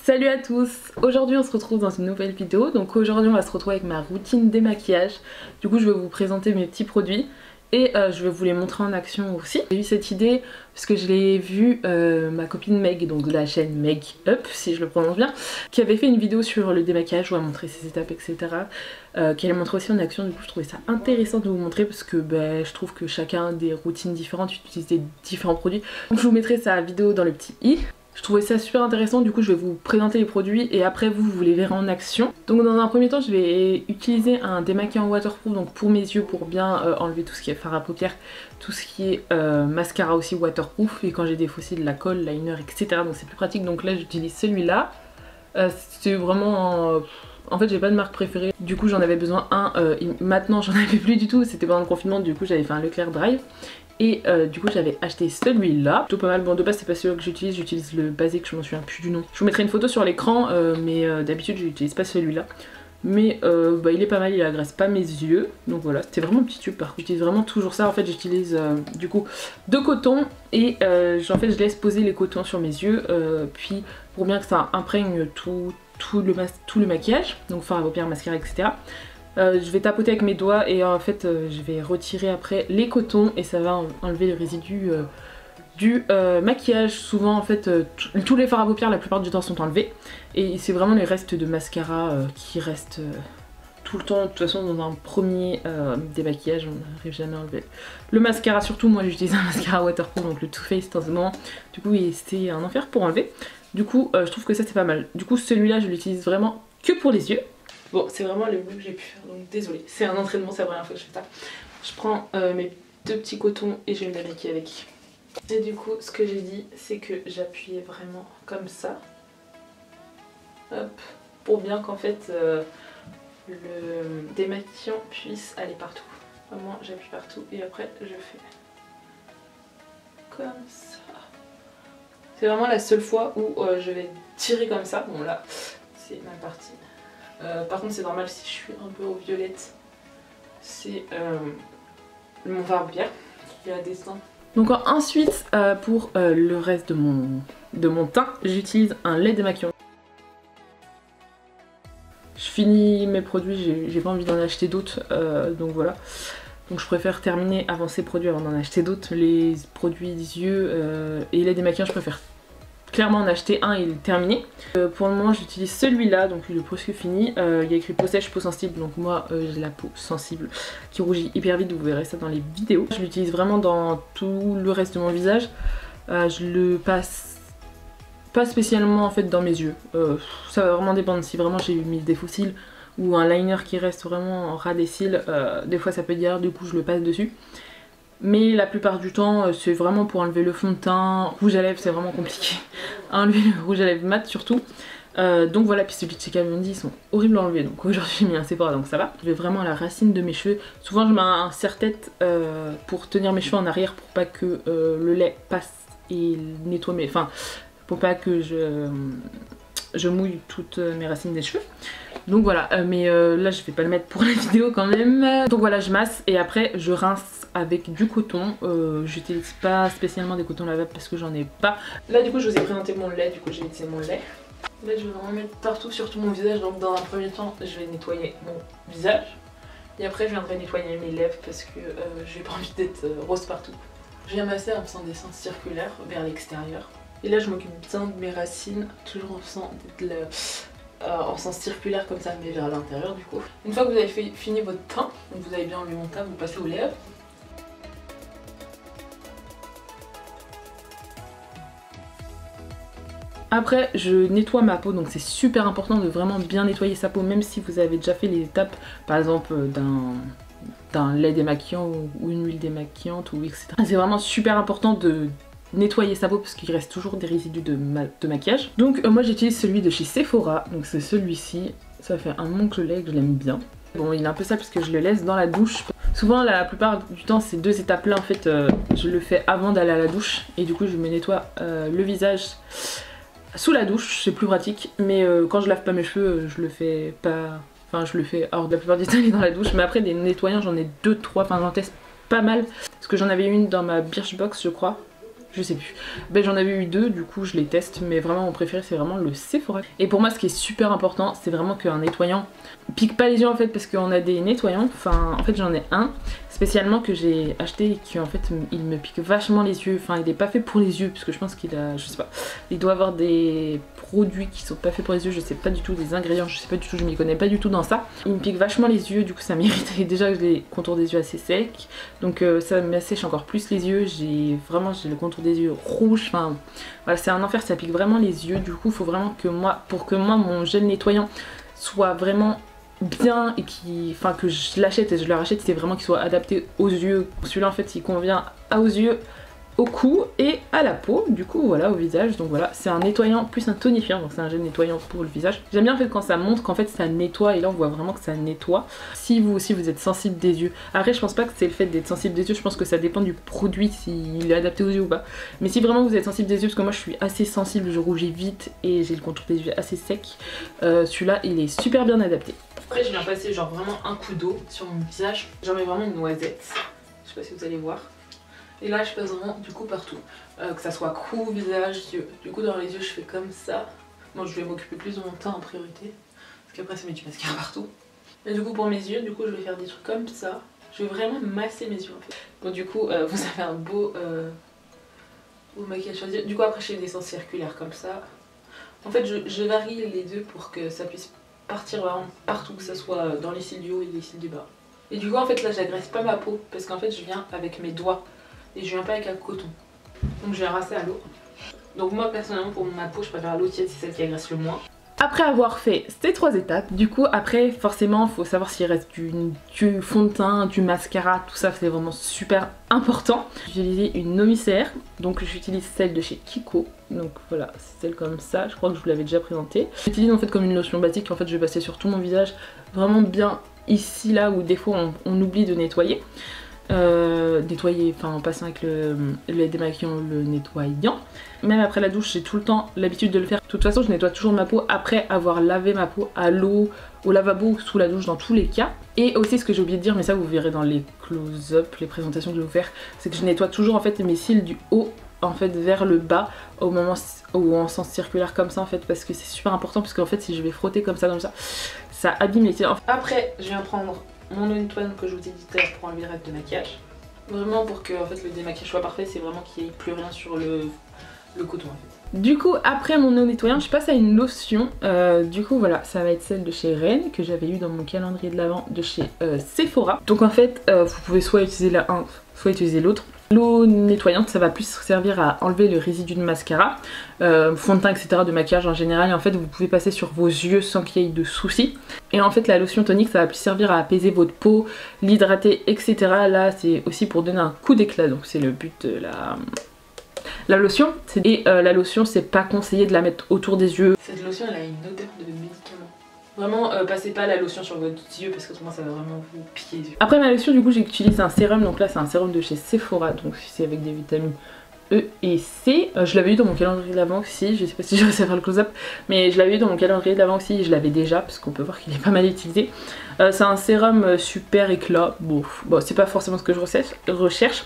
Salut à tous! Aujourd'hui on se retrouve dans une nouvelle vidéo. Donc aujourd'hui on va se retrouver avec ma routine démaquillage. Du coup je vais vous présenter mes petits produits et je vais vous les montrer en action aussi. J'ai eu cette idée parce que je l'ai vu ma copine Meg, donc de la chaîne Meg Up si je le prononce bien, qui avait fait une vidéo sur le démaquillage où elle montrait ses étapes etc. Qu'elle montrait aussi en action. Du coup je trouvais ça intéressant de vous montrer parce que je trouve que chacun a des routines différentes, utilise des différents produits. Donc je vous mettrai sa vidéo dans le petit i. Je trouvais ça super intéressant, du coup je vais vous présenter les produits et après vous les verrez en action. Donc dans un premier temps je vais utiliser un démaquillant waterproof donc pour mes yeux pour bien enlever tout ce qui est fard à paupières, tout ce qui est mascara aussi waterproof et quand j'ai des fossiles, la colle, liner etc. Donc c'est plus pratique, donc là j'utilise celui-là. C'est vraiment... En fait j'ai pas de marque préférée, du coup j'en avais besoin maintenant j'en avais plus du tout, c'était pendant le confinement, du coup j'avais fait un Leclerc Drive. Et du coup j'avais acheté celui-là, plutôt pas mal. Bon de base c'est pas celui-là que j'utilise le basique, je m'en souviens plus du nom. Je vous mettrai une photo sur l'écran mais d'habitude j'utilise pas celui-là. Mais il est pas mal, il agresse pas mes yeux. Donc voilà, c'était vraiment un petit tube par contre. J'utilise vraiment toujours ça, en fait j'utilise du coup de coton. Et en fait je laisse poser les cotons sur mes yeux puis pour bien que ça imprègne tout le maquillage. Donc fard à paupières, mascara etc. Je vais tapoter avec mes doigts et en fait je vais retirer après les cotons et ça va enlever les résidus du maquillage. Souvent en fait tous les fards à paupières la plupart du temps sont enlevés et c'est vraiment les restes de mascara qui restent tout le temps. De toute façon dans un premier démaquillage on n'arrive jamais à enlever le mascara, surtout moi j'utilise un mascara waterproof donc le Too Faced en ce moment, du coup c'est un enfer pour enlever. Du coup je trouve que ça c'est pas mal. Du coup celui-là je l'utilise vraiment que pour les yeux. Bon, c'est vraiment le mieux que j'ai pu faire, donc désolée. C'est un entraînement, c'est la première fois que je fais ça. Je prends mes deux petits cotons et je vais me démaquiller avec. Et du coup, ce que j'ai dit, c'est que j'appuyais vraiment comme ça. Hop, pour bien qu'en fait, le démaquillant puisse aller partout. Vraiment, j'appuie partout et après, je fais comme ça. C'est vraiment la seule fois où je vais tirer comme ça. Bon là, c'est ma partie. Par contre c'est normal si je suis un peu au violette, c'est mon fard à paupières qui a des teints. Donc ensuite pour le reste de mon teint, j'utilise un lait démaquillant. Je finis mes produits, j'ai pas envie d'en acheter d'autres, donc voilà. Donc je préfère terminer avant ces produits avant d'en acheter d'autres. Les produits des yeux et lait démaquillant je préfère clairement en acheter un et le terminer. Pour le moment j'utilise celui-là, donc il est presque fini. Il y a écrit peau sèche, peau sensible, donc moi j'ai la peau sensible qui rougit hyper vite, vous verrez ça dans les vidéos. Je l'utilise vraiment dans tout le reste de mon visage. Je le passe pas spécialement en fait dans mes yeux. Ça va vraiment dépendre, si vraiment j'ai mis des faux cils ou un liner qui reste vraiment en ras des cils, des fois ça peut dire, du coup je le passe dessus. Mais la plupart du temps c'est vraiment pour enlever le fond de teint. Rouge à lèvres c'est vraiment compliqué à enlever, le rouge à lèvres mat surtout. Donc voilà, puis celui de chez Kat Von D ils sont horribles à enlever, donc aujourd'hui j'ai mis un Sephora donc ça va. Je vais vraiment à la racine de mes cheveux. Souvent je mets un serre-tête pour tenir mes cheveux en arrière pour pas que le lait passe et nettoie mes... Enfin pour pas que je mouille toutes mes racines des cheveux. Donc voilà, mais là je vais pas le mettre pour la vidéo quand même. Donc voilà, je masse et après je rince avec du coton. J'utilise pas spécialement des cotons lavables parce que j'en ai pas. Là du coup je vous ai présenté mon lait, du coup j'ai utilisé mon lait. Là je vais vraiment mettre partout sur tout mon visage, donc dans un premier temps je vais nettoyer mon visage. Et après je viendrai nettoyer mes lèvres parce que j'ai pas envie d'être rose partout. Je viens masser en faisant des sens circulaires vers l'extérieur. Et là je m'occupe bien de mes racines, toujours en faisant en sens circulaire comme ça, mais vers l'intérieur du coup. Une fois que vous avez fini votre teint, donc vous avez bien enlevé mon teint, vous passez aux lèvres. Après je nettoie ma peau, donc c'est super important de vraiment bien nettoyer sa peau, même si vous avez déjà fait les étapes par exemple d'un lait démaquillant ou une huile démaquillante ou etc. C'est vraiment super important de nettoyer sa peau parce qu'il reste toujours des résidus de maquillage. Donc moi j'utilise celui de chez Sephora, donc c'est celui-ci. Ça fait un moment que je l'ai et que je l'aime bien. Bon il est un peu sale parce que je le laisse dans la douche. Souvent la plupart du temps ces deux étapes là en fait je le fais avant d'aller à la douche et du coup je me nettoie le visage sous la douche, c'est plus pratique. Mais quand je lave pas mes cheveux je le fais pas... Enfin je le fais, alors la plupart du temps il est dans la douche, mais après des nettoyants j'en ai 2-3, enfin j'en teste pas mal. Parce que j'en avais une dans ma Birchbox je crois. je sais plus. Ben j'en avais eu 2, du coup je les teste, mais vraiment mon préféré c'est vraiment le Sephora. Et pour moi ce qui est super important, c'est vraiment qu'un nettoyant pique pas les yeux en fait, parce qu'on a des nettoyants, enfin en fait j'en ai un spécialement que j'ai acheté et qui en fait il me pique vachement les yeux, enfin il est pas fait pour les yeux, parce que je pense qu'il a, je sais pas, il doit avoir des produits qui sont pas faits pour les yeux, je sais pas du tout, des ingrédients, je sais pas du tout, je m'y connais pas du tout dans ça. Il me pique vachement les yeux, du coup ça m'irrite, et déjà j'ai les contours des yeux assez secs, donc ça m'assèche encore plus les yeux, j'ai le contour des yeux rouge, enfin voilà c'est un enfer, ça pique vraiment les yeux, du coup il faut vraiment que moi, pour que moi mon gel nettoyant soit vraiment bien et que je l'achète et je le rachète, c'est vraiment qu'il soit adapté aux yeux. Celui-là en fait il convient aux yeux, au cou et à la peau, du coup voilà, au visage. Donc voilà, c'est un nettoyant plus un tonifiant, donc c'est un gel nettoyant pour le visage. J'aime bien en fait quand ça montre qu'en fait ça nettoie, et là on voit vraiment que ça nettoie. Si vous aussi vous êtes sensible des yeux, après je pense pas que c'est le fait d'être sensible des yeux, je pense que ça dépend du produit, s'il est adapté aux yeux ou pas. Mais si vraiment vous êtes sensible des yeux, parce que moi je suis assez sensible, je rougis vite et j'ai le contour des yeux assez sec, celui-là il est super bien adapté. Après je viens passer genre vraiment un coup d'eau sur mon visage, j'en mets vraiment une noisette, je sais pas si vous allez voir. Et là je passe vraiment du coup partout, que ça soit cou, visage, yeux. Du coup dans les yeux je fais comme ça. Bon je vais m'occuper plus de mon teint en priorité, parce qu'après ça met du mascara partout. Et du coup pour mes yeux, du coup je vais faire des trucs comme ça. Je vais vraiment masser mes yeux en fait. Bon du coup vous avez un beau maquillage sur les yeux. Du coup après je fais des sens circulaires comme ça. En fait je varie les deux pour que ça puisse partir vraiment partout, que ça soit dans les cils du haut et les cils du bas. Et du coup en fait là j'agresse pas ma peau, parce qu'en fait je viens avec mes doigts. Et je viens pas avec un coton. Donc je vais rincer à l'eau. Donc moi personnellement pour ma peau je préfère l'eau tiède, c'est celle qui agresse le moins. Après avoir fait ces 3 étapes, du coup après forcément il faut savoir s'il reste du fond de teint, du mascara, tout ça c'est vraiment super important. J'ai utilisé une Nomicère, donc j'utilise celle de chez Kiko. Donc voilà, c'est celle comme ça, je crois que je vous l'avais déjà présentée. J'utilise en fait comme une lotion basique, en fait je vais passer sur tout mon visage, vraiment bien ici là où des fois on oublie de nettoyer. Nettoyer, enfin en passant avec le démaquillant, le nettoyant. Même après la douche j'ai tout le temps l'habitude de le faire. De toute façon je nettoie toujours ma peau après avoir lavé ma peau à l'eau, au lavabo ou sous la douche dans tous les cas. Et aussi ce que j'ai oublié de dire, mais ça vous verrez dans les close-up, les présentations que je vais vous faire, c'est que je nettoie toujours en fait mes cils du haut en fait vers le bas au moment où en sens circulaire comme ça en fait, parce que c'est super important, parce qu'en fait si je vais frotter comme ça abîme les cils. Après je viens prendre mon eau nettoyante que je vous ai dit tout à l'heure pour enlever le reste de maquillage. Vraiment pour que en fait, le démaquillage soit parfait, c'est vraiment qu'il n'y ait plus rien sur le coton en fait. Du coup après mon eau nettoyante je passe à une lotion, du coup voilà ça va être celle de chez Rennes que j'avais eu dans mon calendrier de l'Avent de chez Sephora. Donc en fait vous pouvez soit utiliser la un, soit utiliser l'autre. L'eau nettoyante ça va plus servir à enlever le résidu de mascara, fond de teint etc, de maquillage en général, et en fait vous pouvez passer sur vos yeux sans qu'il y ait de soucis. Et en fait la lotion tonique ça va plus servir à apaiser votre peau, l'hydrater etc. Là c'est aussi pour donner un coup d'éclat, donc c'est le but de la lotion. Et la lotion c'est pas conseillé de la mettre autour des yeux. Cette lotion elle a une odeur de médicament. Vraiment passez pas la lotion sur votre yeux parce que autrement ça va vraiment vous piquer les yeux. Après ma lotion du coup j'utilise un sérum, donc là c'est un sérum de chez Sephora, donc c'est avec des vitamines E et C. Je l'avais eu dans mon calendrier de l'Avent aussi, je sais pas si je vais faire le close-up, mais je l'avais eu dans mon calendrier de l'Avent aussi et je l'avais déjà parce qu'on peut voir qu'il est pas mal utilisé. C'est un sérum super éclat, bon c'est pas forcément ce que je recherche,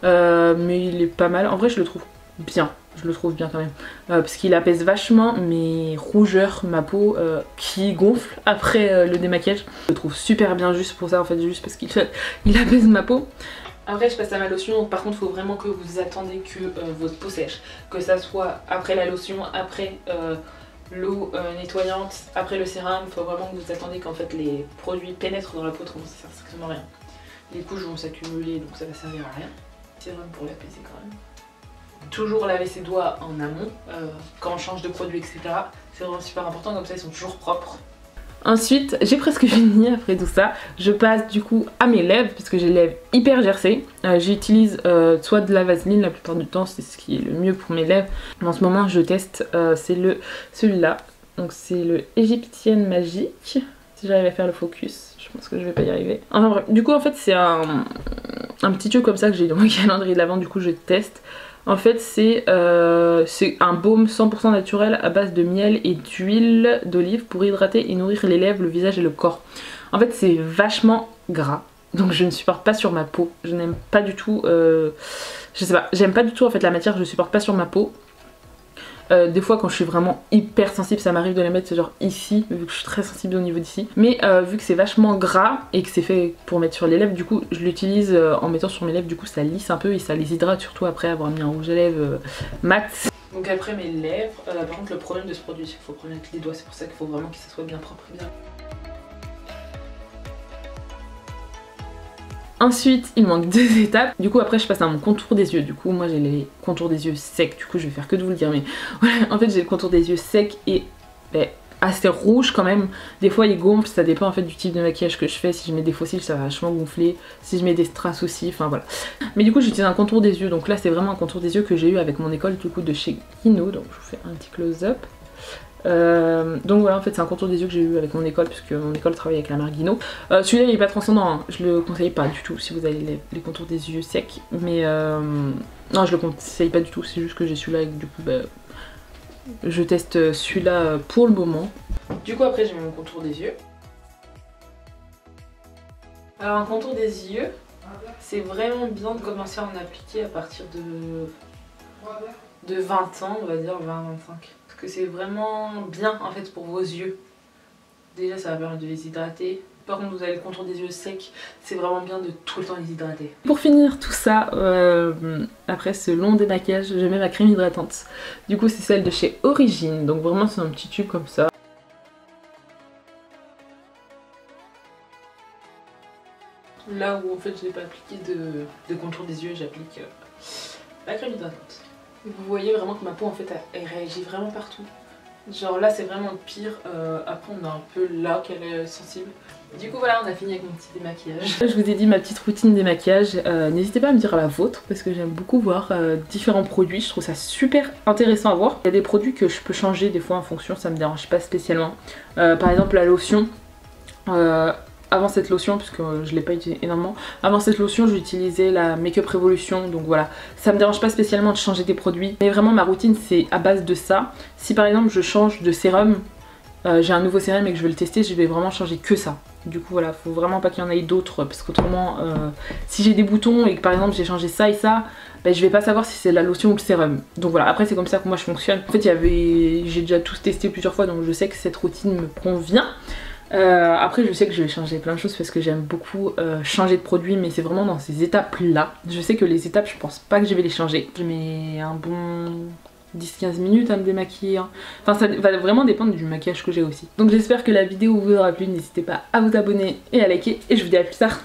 mais il est pas mal, en vrai je le trouve bien. Je le trouve bien quand même, parce qu'il apaise vachement mes rougeurs, ma peau qui gonfle après le démaquillage. Je le trouve super bien juste pour ça en fait, juste parce qu'il apaise ma peau. Après je passe à ma lotion, donc par contre il faut vraiment que vous attendez que votre peau sèche. Que ça soit après la lotion, après l'eau nettoyante, après le sérum, il faut vraiment que vous attendez qu'en fait les produits pénètrent dans la peau, autrement ça sert strictement à rien. Les couches vont s'accumuler donc ça va servir à rien. Sérum pour l'apaiser quand même. Toujours laver ses doigts en amont, quand on change de produit etc. C'est vraiment super important, comme ça ils sont toujours propres. Ensuite, j'ai presque fini après tout ça. Je passe du coup à mes lèvres, parce que j'ai les lèvres hyper gercées. J'utilise soit de la vaseline la plupart du temps, c'est ce qui est le mieux pour mes lèvres. En ce moment je teste, c'est celui-là. Donc c'est le Égyptienne Magique. Si j'arrive à faire le focus, je pense que je vais pas y arriver. Enfin bref, du coup en fait c'est un petit tube comme ça que j'ai dans mon calendrier de l'Avent, du coup je teste. En fait c'est un baume 100% naturel à base de miel et d'huile d'olive pour hydrater et nourrir les lèvres, le visage et le corps. En fait c'est vachement gras, donc je ne supporte pas sur ma peau. Je n'aime pas du tout, je sais pas, j'aime pas du tout en fait la matière, je supporte pas sur ma peau. Des fois quand je suis vraiment hyper sensible, ça m'arrive de la mettre genre ici, vu que je suis très sensible au niveau d'ici. Mais vu que c'est vachement gras et que c'est fait pour mettre sur les lèvres, du coup je l'utilise en mettant sur mes lèvres, du coup ça lisse un peu et ça les hydrate, surtout après avoir mis un rouge à lèvres mat. Donc après mes lèvres, par contre le problème de ce produit c'est qu'il faut prendre avec les doigts, c'est pour ça qu'il faut vraiment que ça soit bien propre et bien. Ensuite il manque 2 étapes, du coup après je passe à mon contour des yeux. Du coup moi j'ai les contours des yeux secs, du coup je vais faire que de vous le dire, mais voilà, en fait j'ai le contour des yeux sec et assez rouge quand même. Des fois il gonfle, ça dépend en fait du type de maquillage que je fais. Si je mets des faux cils ça va vachement gonfler, si je mets des strass aussi, enfin voilà. Mais du coup j'utilise un contour des yeux, donc là c'est vraiment un contour des yeux que j'ai eu avec mon école du coup de chez Kino, donc je vous fais un petit close-up. Donc voilà, en fait c'est un contour des yeux que j'ai eu avec mon école, puisque mon école travaille avec la marque Guino. Celui-là il est pas transcendant, hein. Je le conseille pas du tout si vous avez les contours des yeux secs, mais non je le conseille pas du tout, c'est juste que j'ai celui-là et du coup je teste celui-là pour le moment. Du coup après j'ai mis mon contour des yeux. Alors un contour des yeux, c'est vraiment bien de commencer à en appliquer à partir de 20 ans, on va dire 20-25. Parce que c'est vraiment bien en fait pour vos yeux. Déjà ça va permettre de les hydrater. Par contre vous avez le contour des yeux secs, c'est vraiment bien de tout le temps les hydrater. Pour finir tout ça, après ce long démaquillage, je mets ma crème hydratante. Du coup c'est celle de chez Origine, donc vraiment c'est un petit tube comme ça. Là où en fait je n'ai pas appliqué de contour des yeux, j'applique la crème hydratante. Vous voyez vraiment que ma peau en fait elle réagit vraiment partout. Genre là c'est vraiment pire, après on a un peu là qu'elle est sensible. Du coup voilà, on a fini avec mon petit démaquillage. Je vous ai dit ma petite routine démaquillage, n'hésitez pas à me dire la vôtre parce que j'aime beaucoup voir différents produits, je trouve ça super intéressant à voir. Il y a des produits que je peux changer des fois en fonction, ça me dérange pas spécialement. Par exemple la lotion. Avant cette lotion, puisque je l'ai pas utilisé énormément, avant cette lotion j'utilisais la Make Up Revolution, donc voilà, ça me dérange pas spécialement de changer des produits, mais vraiment ma routine c'est à base de ça. Si par exemple je change de sérum, j'ai un nouveau sérum et que je veux le tester, je vais vraiment changer que ça. Du coup voilà, faut vraiment pas qu'il y en ait d'autres, parce qu'autrement si j'ai des boutons et que par exemple j'ai changé ça et ça, je vais pas savoir si c'est la lotion ou le sérum. Donc voilà, après c'est comme ça que moi je fonctionne. En fait j'ai déjà tous testé plusieurs fois, donc je sais que cette routine me convient. Après je sais que je vais changer plein de choses parce que j'aime beaucoup changer de produit, mais c'est vraiment dans ces étapes là. Je sais que les étapes je pense pas que je vais les changer. Je mets un bon 10-15 minutes à me démaquiller, hein. Enfin ça va vraiment dépendre du maquillage que j'ai aussi. Donc j'espère que la vidéo vous aura plu, n'hésitez pas à vous abonner et à liker et je vous dis à plus tard.